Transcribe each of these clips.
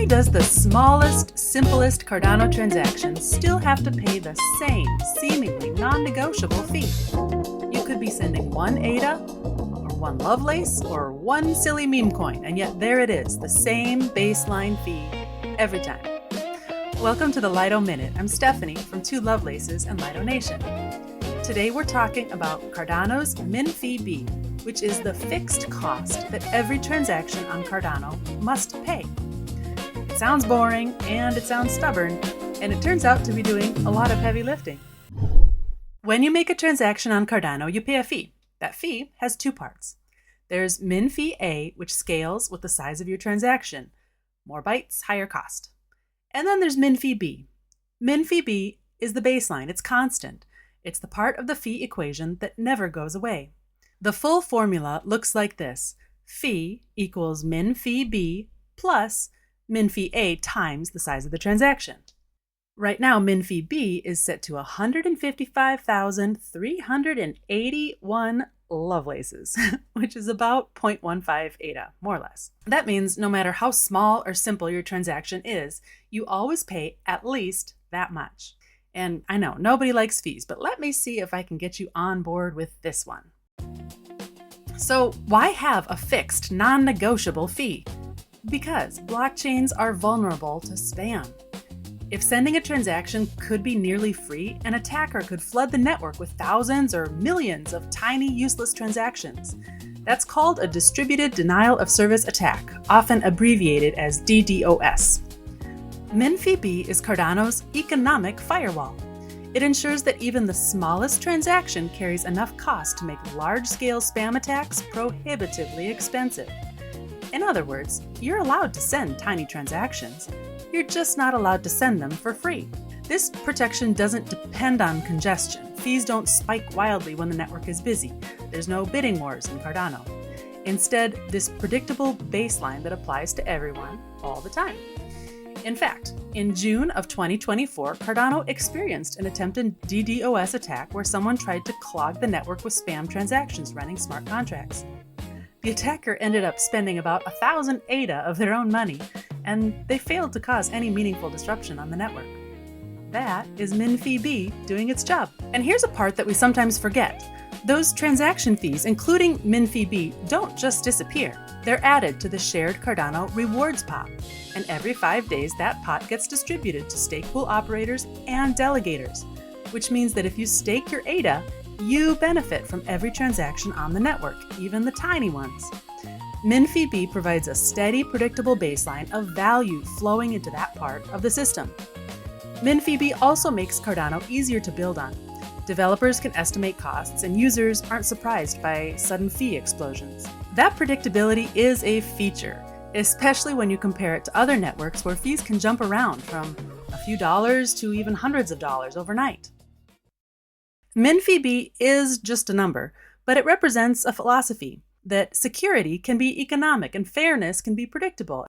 Why does the smallest, simplest Cardano transaction still have to pay the same, seemingly non-negotiable fee? You could be sending one ADA, or one Lovelace, or one silly meme coin, and yet there it is, the same baseline fee every time. Welcome to the Lido Minute. I'm Stephanie from Two Lovelaces and Lido Nation. Today we're talking about Cardano's min fee B, which is the fixed cost that every transaction on Cardano must pay. It sounds boring and it sounds stubborn, and it turns out to be doing a lot of heavy lifting. When you make a transaction on Cardano, you pay a fee. That fee has two parts. There's min fee A, which scales with the size of your transaction. More bytes, higher cost. And then there's min fee B. Min fee B is the baseline. It's constant. It's the part of the fee equation that never goes away. The full formula looks like this. Fee equals min fee B plus min fee A times the size of the transaction. Right now, min fee B is set to 155,381 Lovelaces, which is about 0.15 ADA, more or less. That means no matter how small or simple your transaction is, you always pay at least that much. And I know, nobody likes fees, but let me see if I can get you on board with this one. So why have a fixed, non-negotiable fee? Because blockchains are vulnerable to spam. If sending a transaction could be nearly free, an attacker could flood the network with thousands or millions of tiny, useless transactions. That's called a distributed denial of service attack, often abbreviated as DDoS. Min fee B is Cardano's economic firewall. It ensures that even the smallest transaction carries enough cost to make large-scale spam attacks prohibitively expensive. In other words, you're allowed to send tiny transactions. You're just not allowed to send them for free. This protection doesn't depend on congestion. Fees don't spike wildly when the network is busy. There's no bidding wars in Cardano. Instead, this predictable baseline that applies to everyone all the time. In fact, in June of 2024, Cardano experienced an attempted DDoS attack where someone tried to clog the network with spam transactions running smart contracts. The attacker ended up spending about 1,000 ADA of their own money, and they failed to cause any meaningful disruption on the network. That is min fee B doing its job. And here's a part that we sometimes forget. Those transaction fees, including min fee B, don't just disappear. They're added to the shared Cardano rewards pot. And every 5 days, that pot gets distributed to stake pool operators and delegators, which means that if you stake your ADA, you benefit from every transaction on the network, even the tiny ones. Min fee B provides a steady, predictable baseline of value flowing into that part of the system. Min fee B also makes Cardano easier to build on. Developers can estimate costs, and users aren't surprised by sudden fee explosions. That predictability is a feature, especially when you compare it to other networks where fees can jump around from a few dollars to even hundreds of dollars overnight. Min fee B is just a number, but it represents a philosophy that security can be economic and fairness can be predictable.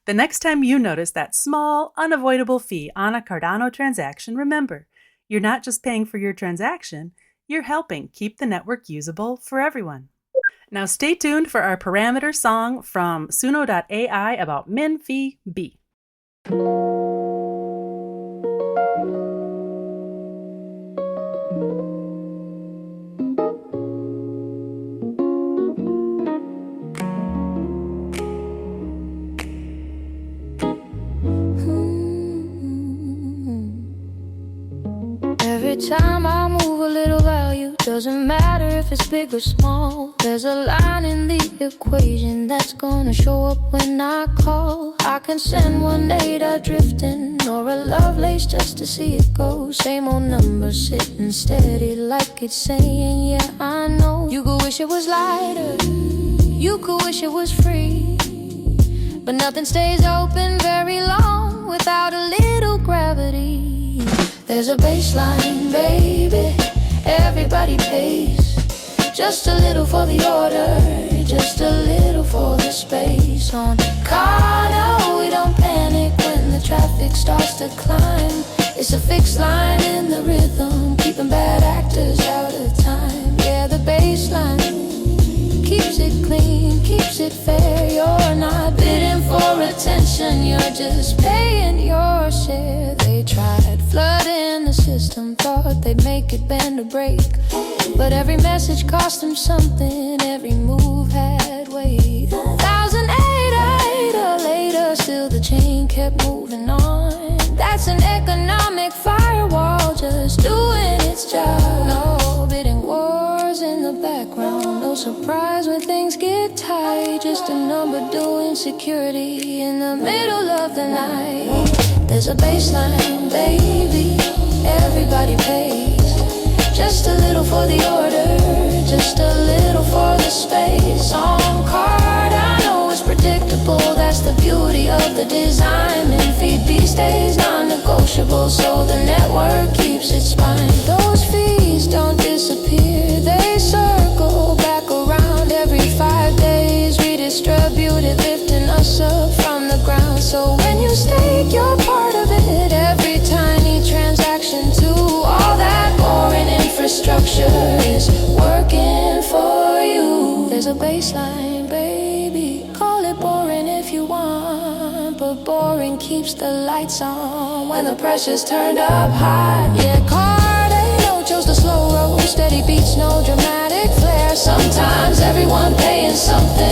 The next time you notice that small, unavoidable fee on a Cardano transaction, remember, you're not just paying for your transaction, you're helping keep the network usable for everyone. Now stay tuned for our parameter song from Suno.ai about min fee B. Every time I move a little value, doesn't matter if it's big or small. There's a line in the equation that's gonna show up when I call. I can send one ADA drifting or a Lovelace just to see it go. Same old number sitting steady like it's saying, yeah, I know. You could wish it was lighter, you could wish it was free, but nothing stays open very long without a little gravity. There's a baseline, baby, everybody pays. Just a little for the order, just a little for the space. On Cardano, we don't panic when the traffic starts to climb. It's a fixed line in the rhythm, keeping bad actors out of time. Yeah, the baseline keeps it clean, keeps it fair. You're not bidding for a attention, you're just paying your share. They tried flooding the system, thought they'd make it bend or break, but every message cost them something, every move had weight. 1,008 later, still the chain kept moving on. That's an economic firewall just doing its job. No bidding wars in the background, no surprise when things get tight. Just a number doing security in the middle of the night. There's a baseline, baby, everybody pays. Just a little for the order, just a little for the space. On Cardano it's predictable, that's the beauty of the design. And fee stays non-negotiable, so the network keeps its spine. Those fees don't disappear, they circle back around every 5 days, redistributed, lifting us up from the ground. So when you stake, you're part of it, every tiny transaction too. All that boring infrastructure is working for you. There's a baseline, baby, call it boring if you want, but boring keeps the lights on when the pressure's turned up high. Yeah, Cardano chose the slow road, steady beats, no dramatic flair. Sometimes everyone paying something